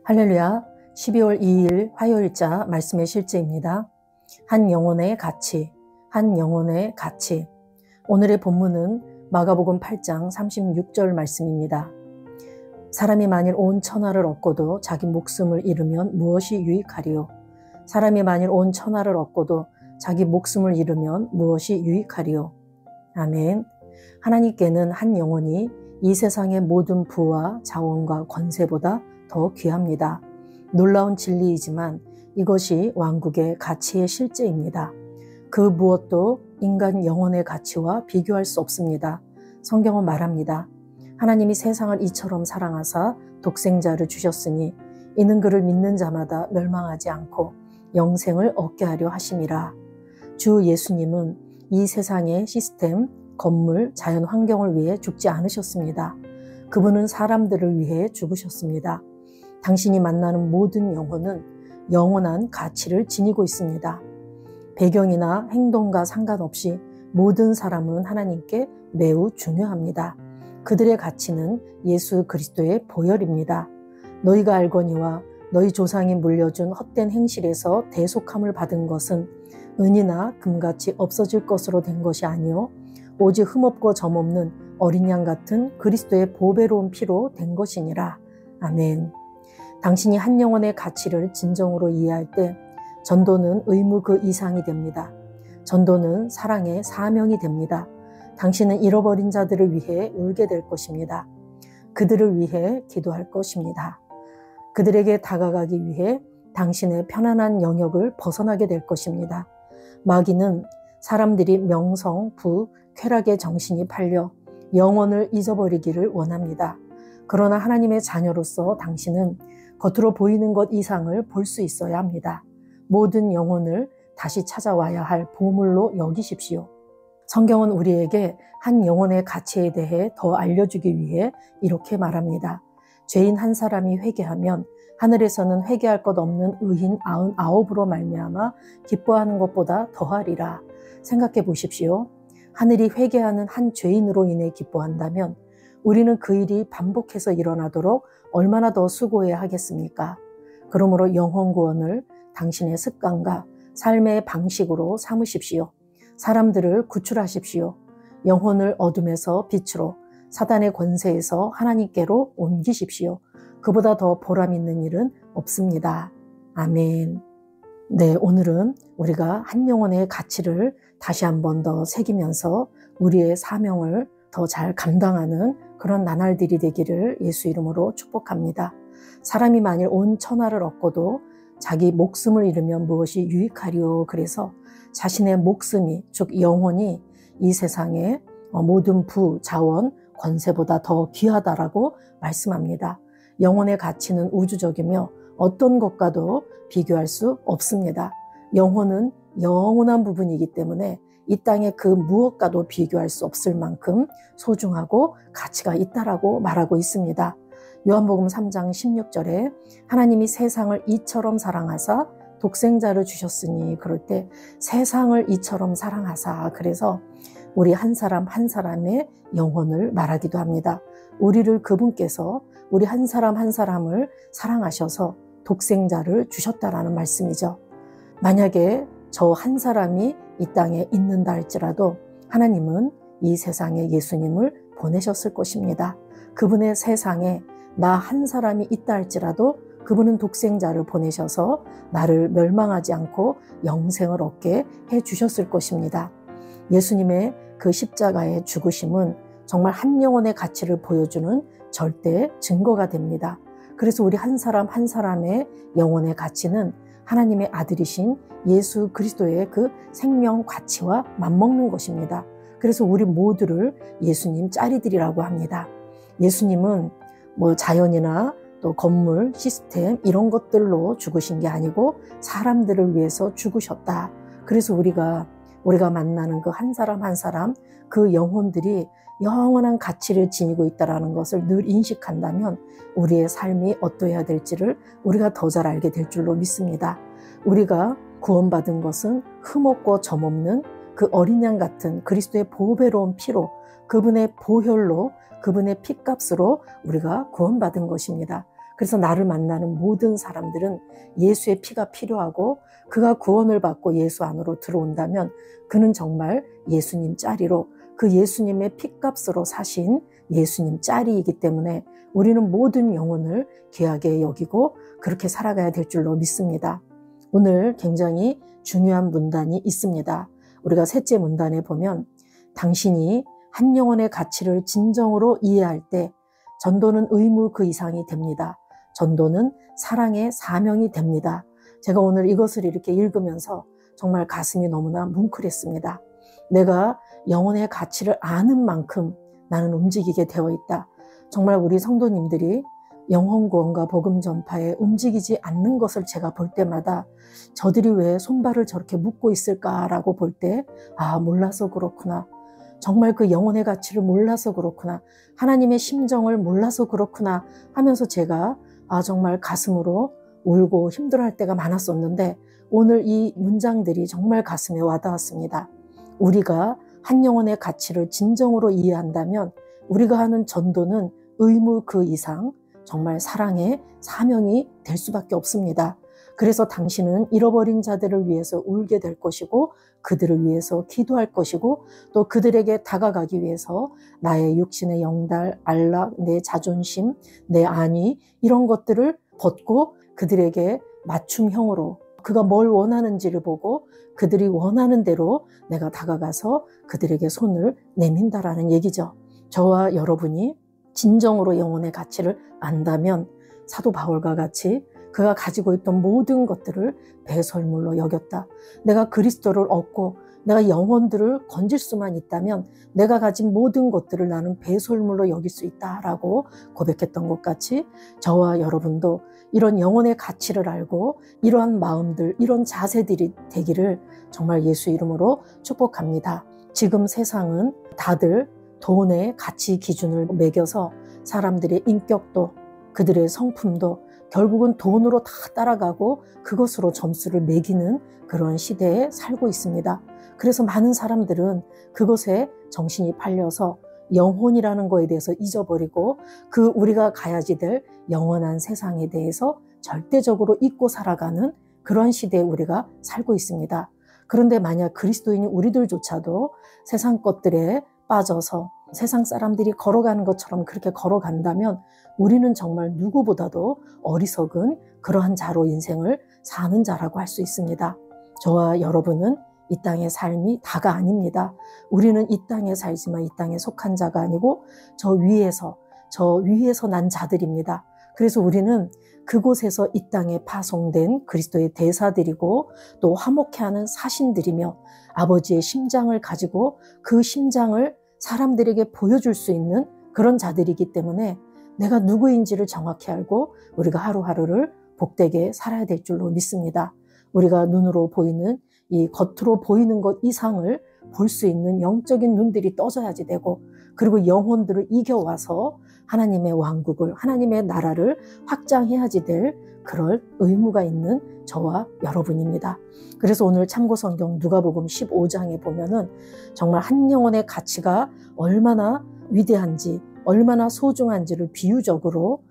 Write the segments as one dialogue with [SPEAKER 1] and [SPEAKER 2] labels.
[SPEAKER 1] 할렐루야. 12월 2일 화요일자 말씀의 실제입니다. 한 영혼의 가치, 한 영혼의 가치. 오늘의 본문은 마가복음 8장 36절 말씀입니다. 사람이 만일 온 천하를 얻고도 자기 목숨을 잃으면 무엇이 유익하리요? 사람이 만일 온 천하를 얻고도 자기 목숨을 잃으면 무엇이 유익하리요? 아멘. 하나님께는 한 영혼이 이 세상의 모든 부와 자원과 권세보다 더 귀합니다. 놀라운 진리이지만 이것이 왕국의 가치의 실제입니다. 그 무엇도 인간 영혼의 가치와 비교할 수 없습니다. 성경은 말합니다. 하나님이 세상을 이처럼 사랑하사 독생자를 주셨으니 이는 그를 믿는 자마다 멸망하지 않고 영생을 얻게 하려 하심이라. 주 예수님은 이 세상의 시스템, 건물, 자연 환경을 위해 죽지 않으셨습니다. 그분은 사람들을 위해 죽으셨습니다. 당신이 만나는 모든 영혼은 영원한 가치를 지니고 있습니다. 배경이나 행동과 상관없이 모든 사람은 하나님께 매우 중요합니다. 그들의 가치는 예수 그리스도의 보혈입니다. 너희가 알거니와 너희 조상이 물려준 헛된 행실에서 대속함을 받은 것은 은이나 금같이 없어질 것으로 된 것이 아니요 오직 흠없고 점없는 어린 양 같은 그리스도의 보배로운 피로 된 것이니라. 아멘. 당신이 한 영혼의 가치를 진정으로 이해할 때 전도는 의무 그 이상이 됩니다. 전도는 사랑의 사명이 됩니다. 당신은 잃어버린 자들을 위해 울게 될 것입니다. 그들을 위해 기도할 것입니다. 그들에게 다가가기 위해 당신의 편안한 영역을 벗어나게 될 것입니다. 마귀는 사람들이 명성, 부, 쾌락의 정신이 팔려 영혼을 잊어버리기를 원합니다. 그러나 하나님의 자녀로서 당신은 겉으로 보이는 것 이상을 볼 수 있어야 합니다. 모든 영혼을 다시 찾아와야 할 보물로 여기십시오. 성경은 우리에게 한 영혼의 가치에 대해 더 알려주기 위해 이렇게 말합니다. 죄인 한 사람이 회개하면 하늘에서는 회개할 것 없는 의인 99으로 말미암아 기뻐하는 것보다 더하리라. 생각해 보십시오. 하늘이 회개하는 한 죄인으로 인해 기뻐한다면 우리는 그 일이 반복해서 일어나도록 얼마나 더 수고해야 하겠습니까? 그러므로 영혼 구원을 당신의 습관과 삶의 방식으로 삼으십시오. 사람들을 구출하십시오. 영혼을 어둠에서 빛으로, 사단의 권세에서 하나님께로 옮기십시오. 그보다 더 보람 있는 일은 없습니다. 아멘. 네, 오늘은 우리가 한 영혼의 가치를 다시 한 번 더 새기면서 우리의 사명을 더 잘 감당하는 그런 나날들이 되기를 예수 이름으로 축복합니다. 사람이 만일 온 천하를 얻고도 자기 목숨을 잃으면 무엇이 유익하리요? 그래서 자신의 목숨이, 즉 영혼이 이 세상의 모든 부, 자원, 권세보다 더 귀하다라고 말씀합니다. 영혼의 가치는 우주적이며 어떤 것과도 비교할 수 없습니다. 영혼은 영원한 부분이기 때문에 이 땅의 그 무엇과도 비교할 수 없을 만큼 소중하고 가치가 있다라고 말하고 있습니다. 요한복음 3장 16절에 하나님이 세상을 이처럼 사랑하사 독생자를 주셨으니, 그럴 때 세상을 이처럼 사랑하사, 그래서 우리 한 사람 한 사람의 영혼을 말하기도 합니다. 우리를 그분께서 우리 한 사람 한 사람을 사랑하셔서 독생자를 주셨다라는 말씀이죠. 만약에 저 한 사람이 이 땅에 있는다 할지라도 하나님은 이 세상에 예수님을 보내셨을 것입니다. 그분의 세상에 나 한 사람이 있다 할지라도 그분은 독생자를 보내셔서 나를 멸망하지 않고 영생을 얻게 해주셨을 것입니다. 예수님의 그 십자가의 죽으심은 정말 한 영혼의 가치를 보여주는 절대 증거가 됩니다. 그래서 우리 한 사람 한 사람의 영혼의 가치는 하나님의 아들이신 예수 그리스도의 그 생명 가치와 맞먹는 것입니다. 그래서 우리 모두를 예수님 짤이들이라고 합니다. 예수님은 뭐 자연이나 또 건물, 시스템 이런 것들로 죽으신 게 아니고 사람들을 위해서 죽으셨다. 그래서 우리가 만나는 그 한 사람 한 사람 그 영혼들이 영원한 가치를 지니고 있다는 것을 늘 인식한다면 우리의 삶이 어떠해야 될지를 우리가 더 잘 알게 될 줄로 믿습니다. 우리가 구원받은 것은 흠없고 점없는 그 어린 양 같은 그리스도의 보배로운 피로, 그분의 보혈로, 그분의 피값으로 우리가 구원받은 것입니다. 그래서 나를 만나는 모든 사람들은 예수의 피가 필요하고 그가 구원을 받고 예수 안으로 들어온다면 그는 정말 예수님 짤이로 그 예수님의 피값으로 사신 예수님 짤이기 때문에 우리는 모든 영혼을 귀하게 여기고 그렇게 살아가야 될 줄로 믿습니다. 오늘 굉장히 중요한 문단이 있습니다. 우리가 셋째 문단에 보면 당신이 한 영혼의 가치를 진정으로 이해할 때 전도는 의무 그 이상이 됩니다. 전도는 사랑의 사명이 됩니다. 제가 오늘 이것을 이렇게 읽으면서 정말 가슴이 너무나 뭉클했습니다. 내가 영혼의 가치를 아는 만큼 나는 움직이게 되어 있다. 정말 우리 성도님들이 영혼 구원과 복음 전파에 움직이지 않는 것을 제가 볼 때마다 저들이 왜 손발을 저렇게 묶고 있을까라고 볼 때 몰라서 그렇구나. 정말 그 영혼의 가치를 몰라서 그렇구나. 하나님의 심정을 몰라서 그렇구나 하면서 제가 정말 가슴으로 울고 힘들어할 때가 많았었는데 오늘 이 문장들이 정말 가슴에 와닿았습니다. 우리가 한 영혼의 가치를 진정으로 이해한다면 우리가 하는 전도는 의무 그 이상 정말 사랑의 사명이 될 수밖에 없습니다. 그래서 당신은 잃어버린 자들을 위해서 울게 될 것이고 그들을 위해서 기도할 것이고 또 그들에게 다가가기 위해서 나의 육신의 영달, 안락, 내 자존심, 내 안위 이런 것들을 벗고 그들에게 맞춤형으로 그가 뭘 원하는지를 보고 그들이 원하는 대로 내가 다가가서 그들에게 손을 내민다라는 얘기죠. 저와 여러분이 진정으로 영혼의 가치를 안다면 사도 바울과 같이 그가 가지고 있던 모든 것들을 배설물로 여겼다. 내가 그리스도를 얻고 내가 영혼들을 건질 수만 있다면 내가 가진 모든 것들을 나는 배설물로 여길 수 있다라고 고백했던 것 같이 저와 여러분도 이런 영혼의 가치를 알고 이러한 마음들, 이런 자세들이 되기를 정말 예수 이름으로 축복합니다. 지금 세상은 다들 돈의 가치 기준을 매겨서 사람들의 인격도 그들의 성품도 결국은 돈으로 다 따라가고 그것으로 점수를 매기는 그런 시대에 살고 있습니다. 그래서 많은 사람들은 그것에 정신이 팔려서 영혼이라는 거에 대해서 잊어버리고 그 우리가 가야지 될 영원한 세상에 대해서 절대적으로 잊고 살아가는 그런 시대에 우리가 살고 있습니다. 그런데 만약 그리스도인인 우리들조차도 세상 것들에 빠져서 세상 사람들이 걸어가는 것처럼 그렇게 걸어간다면 우리는 정말 누구보다도 어리석은 그러한 자로 인생을 사는 자라고 할 수 있습니다. 저와 여러분은 이 땅의 삶이 다가 아닙니다. 우리는 이 땅에 살지만 이 땅에 속한 자가 아니고 저 위에서 난 자들입니다. 그래서 우리는 그곳에서 이 땅에 파송된 그리스도의 대사들이고 또 화목해하는 사신들이며 아버지의 심장을 가지고 그 심장을 사람들에게 보여줄 수 있는 그런 자들이기 때문에 내가 누구인지를 정확히 알고 우리가 하루하루를 복되게 살아야 될 줄로 믿습니다. 우리가 눈으로 보이는 이 겉으로 보이는 것 이상을 볼 수 있는 영적인 눈들이 떠져야지 되고 그리고 영혼들을 이겨와서 하나님의 왕국을 하나님의 나라를 확장해야지 될 그럴 의무가 있는 저와 여러분입니다. 그래서 오늘 참고성경 누가복음 15장에 보면은 정말 한 영혼의 가치가 얼마나 위대한지 얼마나 소중한지를 비유적으로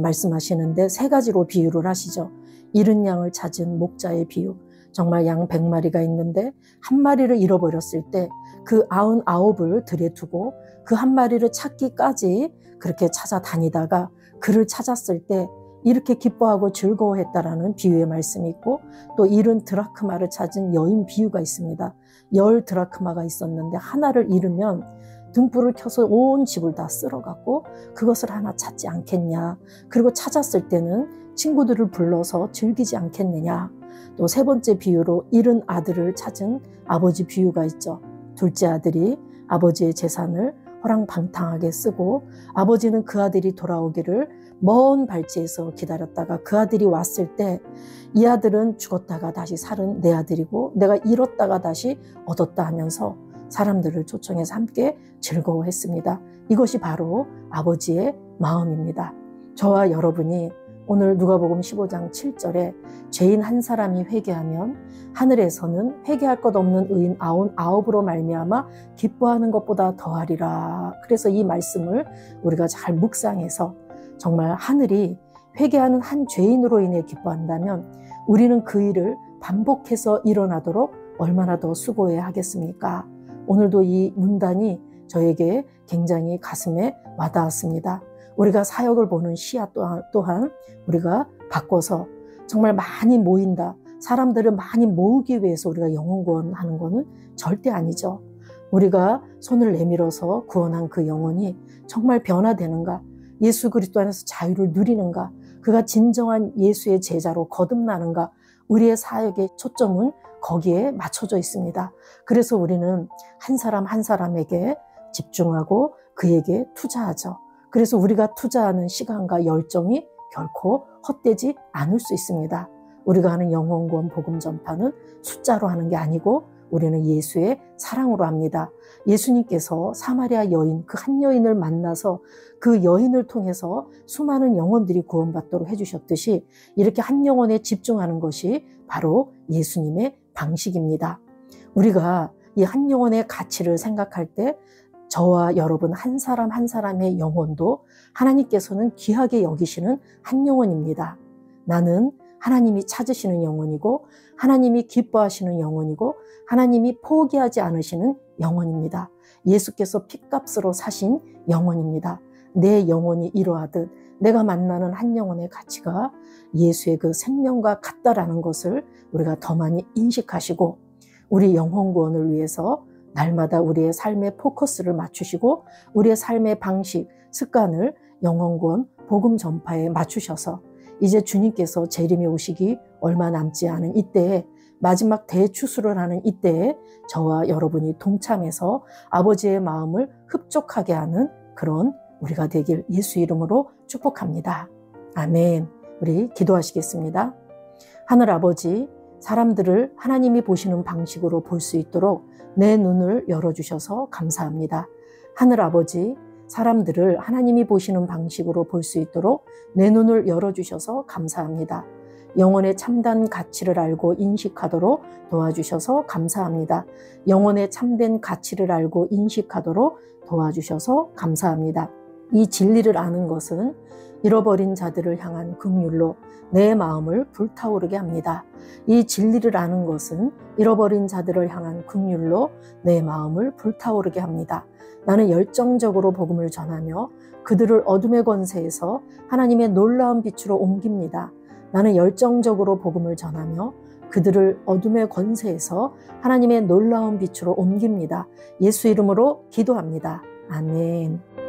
[SPEAKER 1] 말씀하시는데 세 가지로 비유를 하시죠. 잃은 양을 찾은 목자의 비유. 정말 양 100마리가 있는데 한 마리를 잃어버렸을 때 그 99을 들에 두고 그 한 마리를 찾기까지 그렇게 찾아다니다가 그를 찾았을 때 이렇게 기뻐하고 즐거워했다라는 비유의 말씀이 있고 또 잃은 드라크마를 찾은 여인 비유가 있습니다. 10 드라크마가 있었는데 하나를 잃으면 등불을 켜서 온 집을 다 쓸어갖고 그것을 하나 찾지 않겠냐. 그리고 찾았을 때는 친구들을 불러서 즐기지 않겠느냐. 또 세 번째 비유로 잃은 아들을 찾은 아버지 비유가 있죠. 둘째 아들이 아버지의 재산을 허랑방탕하게 쓰고 아버지는 그 아들이 돌아오기를 먼 발치에서 기다렸다가 그 아들이 왔을 때 이 아들은 죽었다가 다시 살은 내 아들이고 내가 잃었다가 다시 얻었다 하면서 사람들을 초청해서 함께 즐거워했습니다. 이것이 바로 아버지의 마음입니다. 저와 여러분이 오늘 누가복음 15장 7절에 죄인 한 사람이 회개하면 하늘에서는 회개할 것 없는 의인 99으로 말미암아 기뻐하는 것보다 더하리라. 그래서 이 말씀을 우리가 잘 묵상해서 정말 하늘이 회개하는 한 죄인으로 인해 기뻐한다면 우리는 그 일을 반복해서 일어나도록 얼마나 더 수고해야 하겠습니까? 오늘도 이 문단이 저에게 굉장히 가슴에 와닿았습니다. 우리가 사역을 보는 시야 또한 우리가 바꿔서 정말 많이 모인다. 사람들을 많이 모으기 위해서 우리가 영혼 구원하는 것은 절대 아니죠. 우리가 손을 내밀어서 구원한 그 영혼이 정말 변화되는가? 예수 그리스도 안에서 자유를 누리는가? 그가 진정한 예수의 제자로 거듭나는가? 우리의 사역의 초점은 거기에 맞춰져 있습니다. 그래서 우리는 한 사람 한 사람에게 집중하고 그에게 투자하죠. 그래서 우리가 투자하는 시간과 열정이 결코 헛되지 않을 수 있습니다. 우리가 하는 영혼구원 복음 전파는 숫자로 하는 게 아니고 우리는 예수의 사랑으로 합니다. 예수님께서 사마리아 여인, 그 한 여인을 만나서 그 여인을 통해서 수많은 영혼들이 구원받도록 해주셨듯이 이렇게 한 영혼에 집중하는 것이 바로 예수님의 방식입니다. 우리가 이 한 영혼의 가치를 생각할 때 저와 여러분 한 사람 한 사람의 영혼도 하나님께서는 귀하게 여기시는 한 영혼입니다. 나는 하나님이 찾으시는 영혼이고 하나님이 기뻐하시는 영혼이고 하나님이 포기하지 않으시는 영혼입니다. 예수께서 핏값으로 사신 영혼입니다. 내 영혼이 이러하듯 내가 만나는 한 영혼의 가치가 예수의 그 생명과 같다라는 것을 우리가 더 많이 인식하시고 우리 영혼 구원을 위해서 날마다 우리의 삶의 포커스를 맞추시고 우리의 삶의 방식, 습관을 영혼 구원, 복음 전파에 맞추셔서 이제 주님께서 재림에 오시기 얼마 남지 않은 이때에 마지막 대추수를 하는 이때에 저와 여러분이 동참해서 아버지의 마음을 흡족하게 하는 그런 우리가 되길 예수 이름으로 축복합니다. 아멘. 우리 기도하시겠습니다. 하늘 아버지, 사람들을 하나님이 보시는 방식으로 볼 수 있도록 내 눈을 열어주셔서 감사합니다. 하늘 아버지, 사람들을 하나님이 보시는 방식으로 볼 수 있도록 내 눈을 열어주셔서 감사합니다. 영혼의 참된 가치를 알고 인식하도록 도와주셔서 감사합니다. 영혼의 참된 가치를 알고 인식하도록 도와주셔서 감사합니다. 이 진리를 아는 것은 잃어버린 자들을 향한 긍휼로 내 마음을 불타오르게 합니다. 이 진리를 아는 것은 잃어버린 자들을 향한 긍휼로 내 마음을 불타오르게 합니다. 나는 열정적으로 복음을 전하며 그들을 어둠의 권세에서 하나님의 놀라운 빛으로 옮깁니다. 나는 열정적으로 복음을 전하며 그들을 어둠의 권세에서 하나님의 놀라운 빛으로 옮깁니다. 예수 이름으로 기도합니다. 아멘.